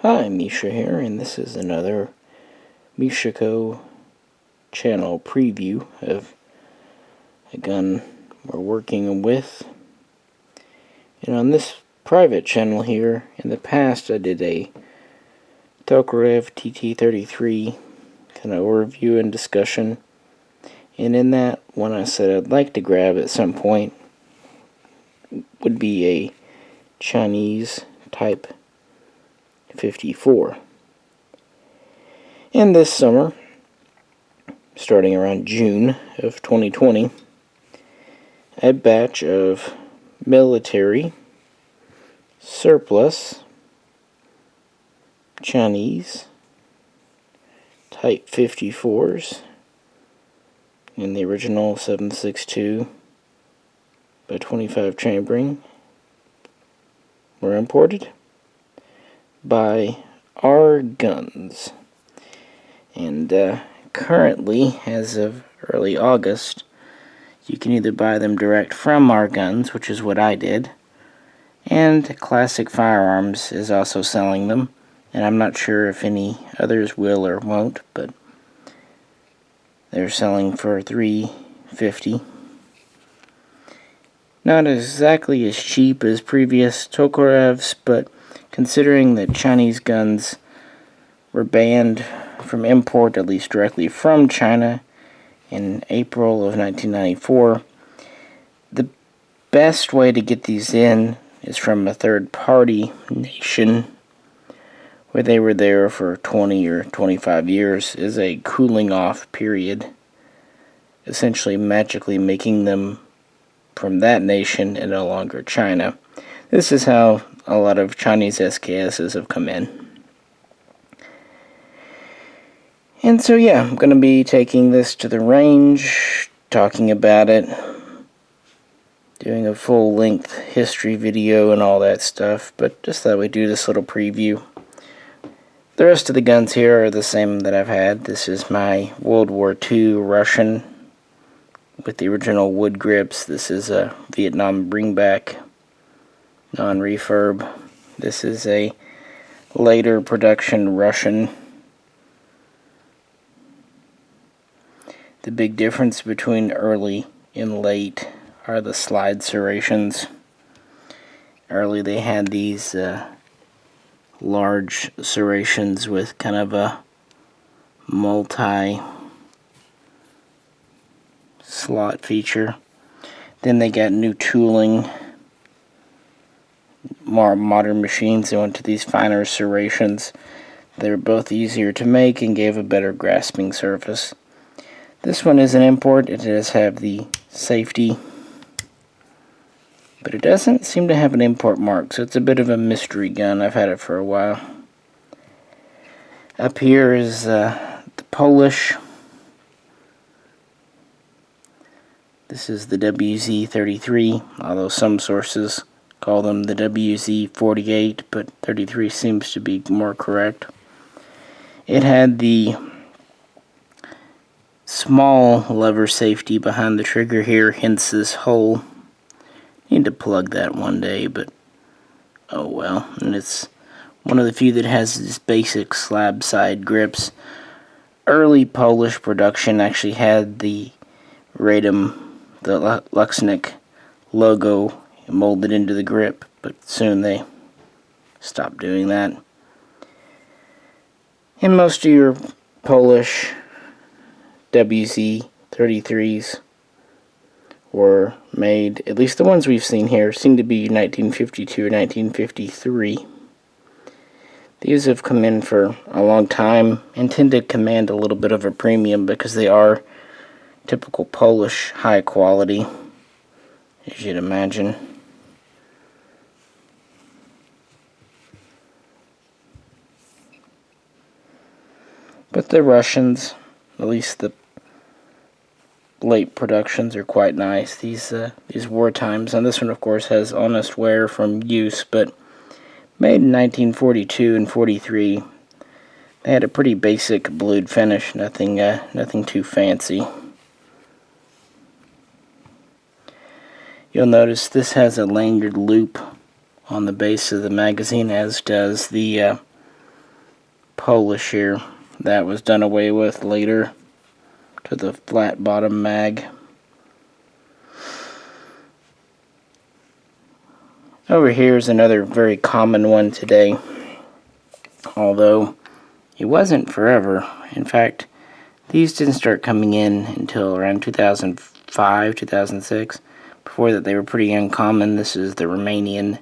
Hi, Misha here, and this is another Mishaco channel preview of a gun we're working with. And on this private channel here, in the past I did a Tokarev TT-33 kind of overview and discussion. And in that one I said I'd like to grab at some point would be a Chinese type 54. And this summer, starting around June of 2020, a batch of military surplus Chinese type 54s in the original 7.62 by 25 chambering were imported by our guns. And currently, as of early August, you can either buy them direct from our guns, which is what I did, and Classic Firearms is also selling them, and I'm not sure if any others will or won't, but they're selling for $350. Not exactly as cheap as previous Tokarevs, but considering that Chinese guns were banned from import, at least directly from China, in April of 1994, the best way to get these in is from a third-party nation where they were there for 20 or 25 years, is a cooling-off period, essentially magically making them from that nation and no longer China. This is how a lot of Chinese SKSs have come in. And so yeah, I'm going to be taking this to the range, talking about it, doing a full-length history video and all that stuff, but just thought we'd do this little preview. The rest of the guns here are the same that I've had. This is my World War II Russian with the original wood grips. This is a Vietnam bringback, non-refurb. This is a later production Russian. The big difference between early and late are the slide serrations. Early they had these large serrations with kind of a multi slot feature. Then they got new tooling, more modern machines. They went to these finer serrations. They were both easier to make and gave a better grasping surface. This one is an import. It does have the safety, but it doesn't seem to have an import mark, so it's a bit of a mystery gun. I've had it for a while. Up here is the Polish. This is the Wz-33, although some sources call them the Wz-48, but 33 seems to be more correct. It had the small lever safety behind the trigger here, hence this hole. Need to plug that one day, but oh well. And it's one of the few that has this basic slab side grips. Early Polish production actually had the Radom, the Luxnick logo molded into the grip, but soon they stopped doing that. And most of your Polish Wz-33s were made, at least the ones we've seen here, seem to be 1952 or 1953. These have come in for a long time and tend to command a little bit of a premium because they are typical Polish high quality, as you'd imagine. But the Russians, at least the late productions, are quite nice. These war times, and this one of course has honest wear from use, but made in 1942 and 43. They had a pretty basic blued finish, nothing too fancy. You'll notice this has a lanyard loop on the base of the magazine, as does the Polish here. That was done away with later to the flat bottom mag. Over here is another very common one today, although it wasn't forever. In fact, these didn't start coming in until around 2005, 2006. Before that, they were pretty uncommon. This is the Romanian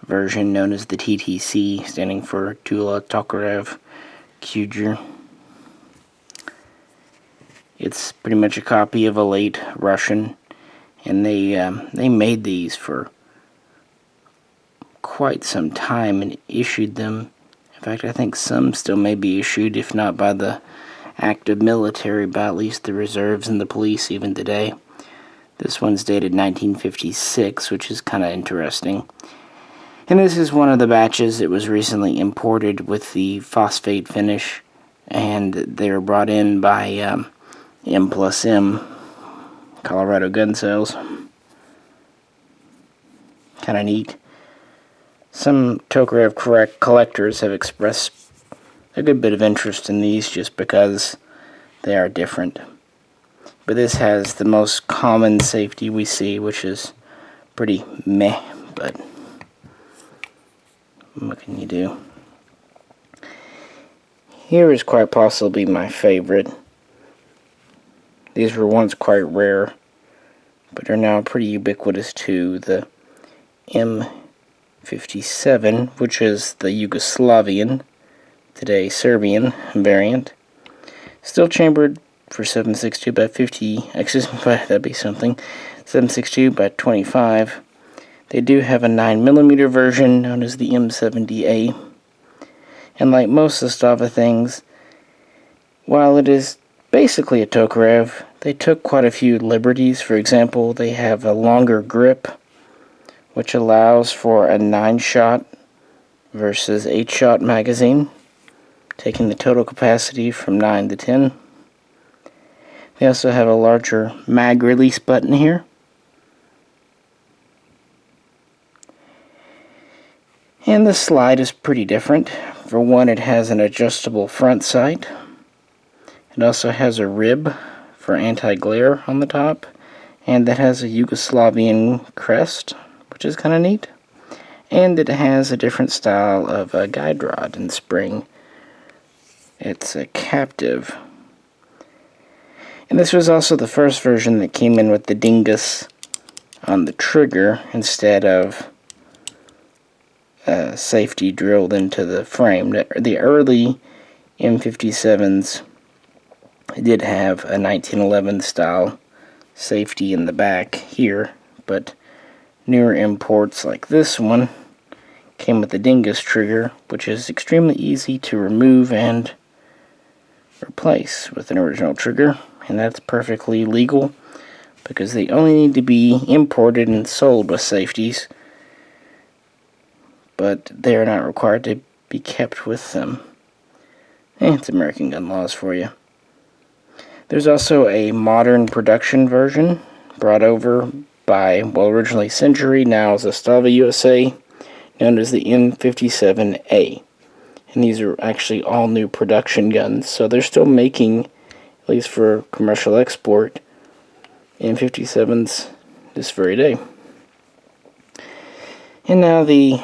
version known as the TTC, standing for Chicom Tokarev TT-33. It's pretty much a copy of a late Russian, and they made these for quite some time and issued them. In fact, I think some still may be issued, if not by the active military, by at least the reserves and the police even today. This one's dated 1956, which is kind of interesting. And this is one of the batches that was recently imported with the phosphate finish, and they were brought in by M+M, Colorado gun sales. Kind of neat. Some Tokarev collectors have expressed a good bit of interest in these just because they are different. But this has the most common safety we see, which is pretty meh, but what can you do? Here is quite possibly my favorite. These were once quite rare, but are now pretty ubiquitous too. The M57, which is the Yugoslavian, today Serbian variant, still chambered for 7.62 by 50, excuse me, that'd be something, 7.62 by 25. They do have a 9mm version known as the M70A. And like most Zastava things, while it is basically a Tokarev, they took quite a few liberties. For example, they have a longer grip, which allows for a 9-shot versus 8-shot magazine, taking the total capacity from 9 to 10. They also have a larger mag release button here. And the slide is pretty different. For one, it has an adjustable front sight. It also has a rib for anti-glare on the top, and it has a Yugoslavian crest, which is kind of neat. And it has a different style of a guide rod and spring. It's a captive. And this was also the first version that came in with the dingous on the trigger instead of safety drilled into the frame. The early M57s did have a 1911 style safety in the back here, but newer imports like this one came with the dingous trigger, which is extremely easy to remove and replace with an original trigger, and that's perfectly legal because they only need to be imported and sold with safeties, but they are not required to be kept with them. It's American gun laws for you. There's also a modern production version brought over by, well, originally Century, now Zastava USA, known as the M57A. And these are actually all new production guns, so they're still making, at least for commercial export, M57s this very day. And now the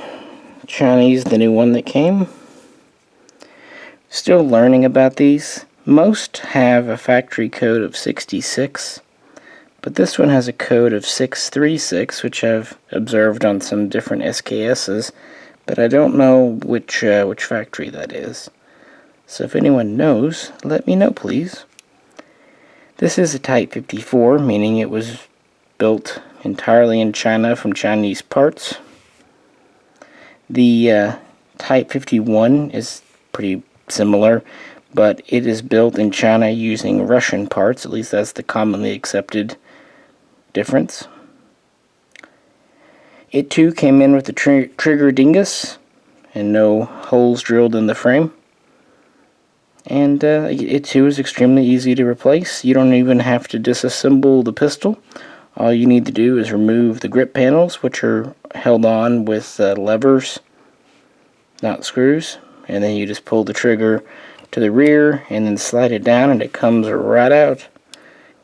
Chinese, the new one that came. Still learning about these. Most have a factory code of 66, but this one has a code of 636, which I've observed on some different SKSs, but I don't know which factory that is. So if anyone knows, let me know, please. This is a Type 54, meaning it was built entirely in China from Chinese parts. The Type 51 is pretty similar, but it is built in China using Russian parts. At least that's the commonly accepted difference. It too came in with the trigger dingus and no holes drilled in the frame. And it too is extremely easy to replace. You don't even have to disassemble the pistol. All you need to do is remove the grip panels, which are held on with levers, not screws, and then you just pull the trigger to the rear and then slide it down and it comes right out.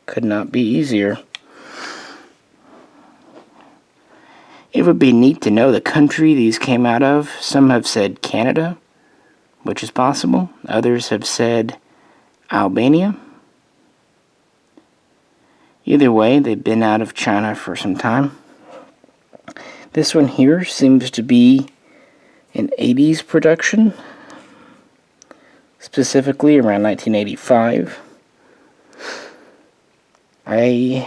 Could not be easier. It would be neat to know the country these came out of. Some have said Canada, which is possible. Others have said Albania. Either way, they've been out of China for some time. This one here seems to be an 80s production, specifically around 1985. I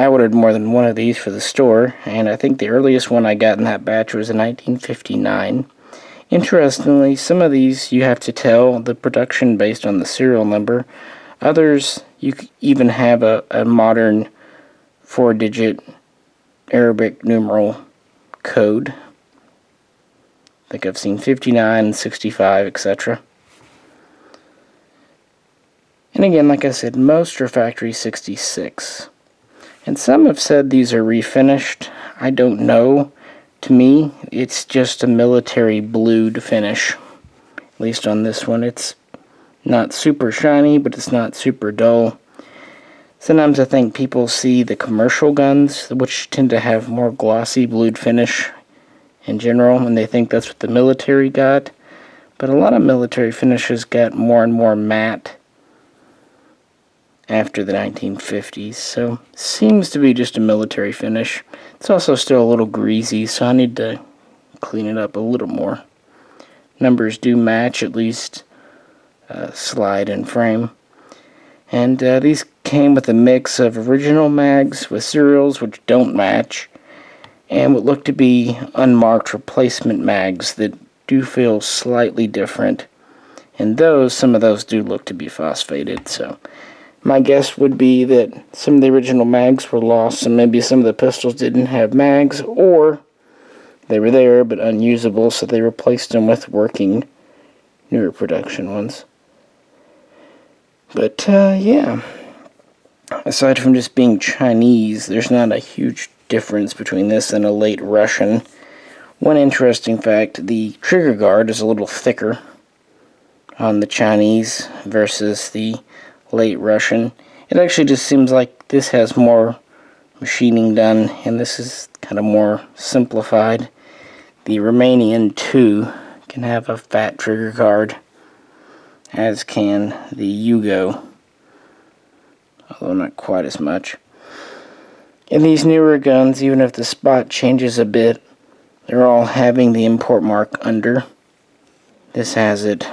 ordered more than one of these for the store, and I think the earliest one I got in that batch was in 1959. Interestingly, some of these you have to tell the production based on the serial number. Others, you even have a modern 4-digit Arabic numeral code. I think I've seen 59, 65, etc. And again, like I said, most are factory 66. And some have said these are refinished. I don't know. To me, it's just a military blued finish. At least on this one. It's not super shiny, but it's not super dull. Sometimes I think people see the commercial guns, which tend to have more glossy blued finish in general, and they think that's what the military got. But a lot of military finishes got more and more matte after the 1950s, so seems to be just a military finish. It's also still a little greasy, so I need to clean it up a little more. Numbers do match, at least slide and frame. And these came with a mix of original mags with serials which don't match, and what look to be unmarked replacement mags that do feel slightly different. And some of those do look to be phosphated, so my guess would be that some of the original mags were lost, and maybe some of the pistols didn't have mags, or they were there but unusable, so they replaced them with working, newer production ones. But, yeah. Aside from just being Chinese, there's not a huge difference between this and a late Russian. One interesting fact, the trigger guard is a little thicker on the Chinese versus the late Russian. It actually just seems like this has more machining done, and this is kind of more simplified. The Romanian too can have a fat trigger guard, as can the Yugo, although not quite as much. In these newer guns, even if the spot changes a bit, they're all having the import mark under. This has it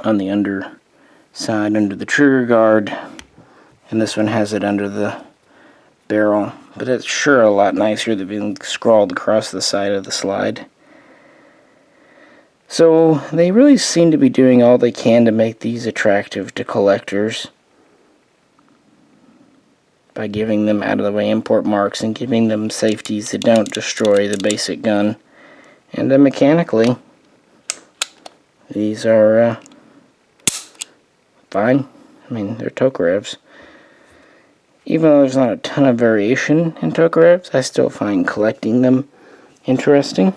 on the underside, under the trigger guard, and this one has it under the barrel. But it's sure a lot nicer than being scrawled across the side of the slide. So they really seem to be doing all they can to make these attractive to collectors by giving them out-of-the-way import marks and giving them safeties that don't destroy the basic gun. And mechanically, these are fine. I mean, they're Tokarevs. Even though there's not a ton of variation in Tokarevs, I still find collecting them interesting.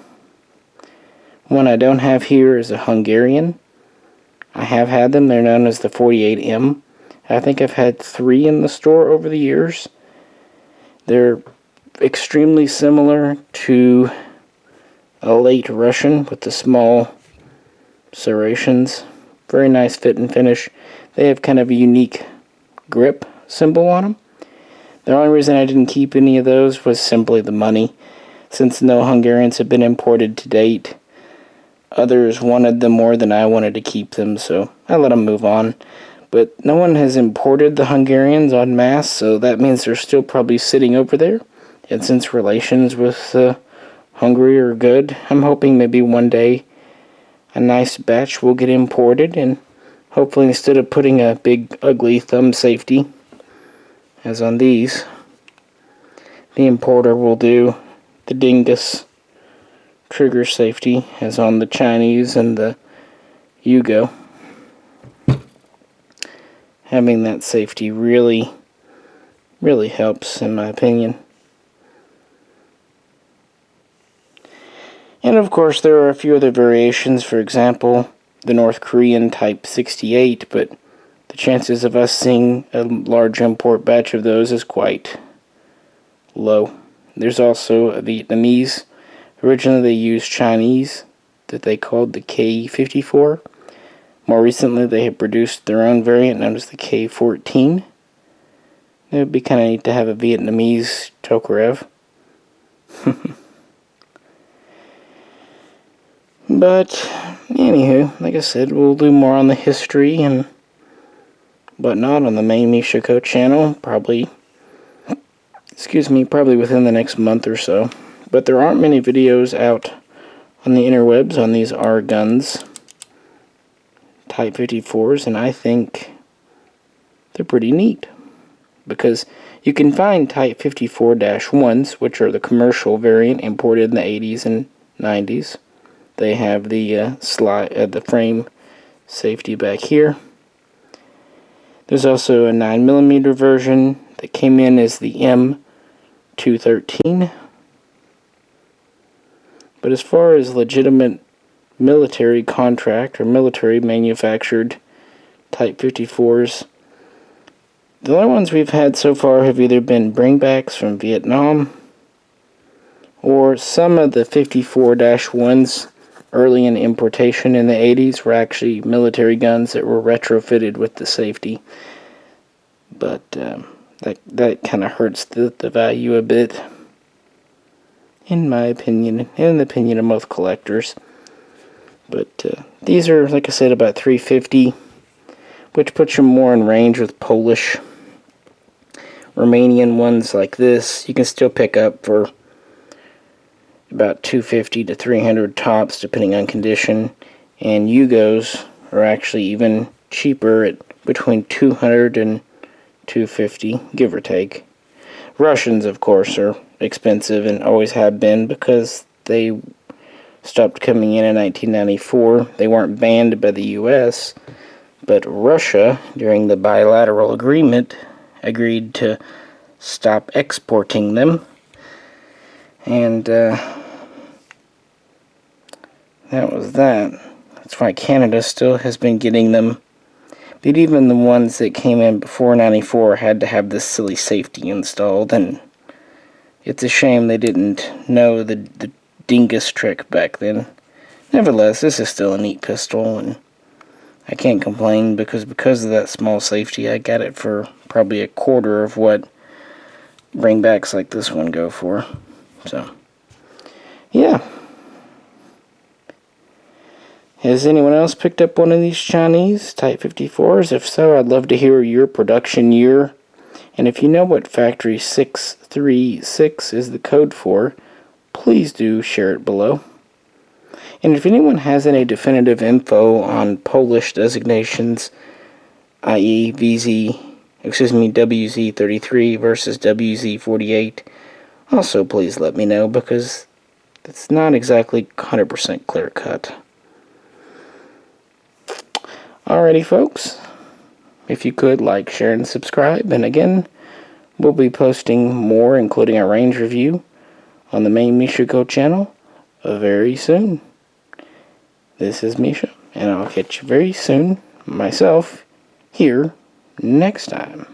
One I don't have here is a Hungarian. I have had them. They're known as the 48M. I think I've had 3 in the store over the years. They're extremely similar to a late Russian with the small serrations. Very nice fit and finish. They have kind of a unique grip symbol on them. The only reason I didn't keep any of those was simply the money, since no Hungarians have been imported to date. Others wanted them more than I wanted to keep them, so I let them move on. But no one has imported the Hungarians en masse, so that means they're still probably sitting over there. And since relations with Hungary are good, I'm hoping maybe one day a nice batch will get imported, and hopefully instead of putting a big ugly thumb safety, as on these, the importer will do the dingous trigger safety, as on the Chinese and the Yugo. Having that safety really helps, in my opinion. And of course there are a few other variations, for example, the North Korean Type 68, but the chances of us seeing a large import batch of those is quite low. There's also a Vietnamese. Originally they used Chinese that they called the K-54. More recently they have produced their own variant known as the K-14. It would be kind of neat to have a Vietnamese Tokarev. But, anywho, like I said, we'll do more on the history and whatnot on the main Mishaco channel, probably within the next month or so. But there aren't many videos out on the interwebs on these R guns, Type 54s, and I think they're pretty neat. Because you can find Type 54-1s, which are the commercial variant imported in the 80s and 90s. They have the the frame safety back here. There's also a 9mm version that came in as the M213. But as far as legitimate military contract or military manufactured Type 54s, the only ones we've had so far have either been bringbacks from Vietnam or some of the 54-1s early in importation in the 80s were actually military guns that were retrofitted with the safety. But that kind of hurts the value a bit, in my opinion, and in the opinion of most collectors. But these are, like I said, about $350, which puts them more in range with Polish, Romanian ones like this. You can still pick up for about $250 to $300 tops, depending on condition. And Yugos are actually even cheaper at between $200 and $250, give or take. Russians, of course, are expensive and always have been because they stopped coming in 1994. They weren't banned by the U.S., but Russia, during the bilateral agreement, agreed to stop exporting them. And that was that. That's why Canada still has been getting them. But even the ones that came in before 94 had to have this silly safety installed, and it's a shame they didn't know the dingous trick back then. Nevertheless, this is still a neat pistol, and I can't complain because of that small safety, I got it for probably a quarter of what bringbacks like this one go for. So, yeah. Has anyone else picked up one of these Chinese Type 54s? If so, I'd love to hear your production year. And if you know what Factory 636 is the code for, please do share it below. And if anyone has any definitive info on Polish designations, i.e. WZ-33 versus WZ-48, also please let me know, because it's not exactly 100% clear cut. Alrighty, folks. If you could like, share, and subscribe. And again, we'll be posting more, including a range review, on the main Mishaco channel very soon. This is Misha, and I'll catch you very soon, myself, here, next time.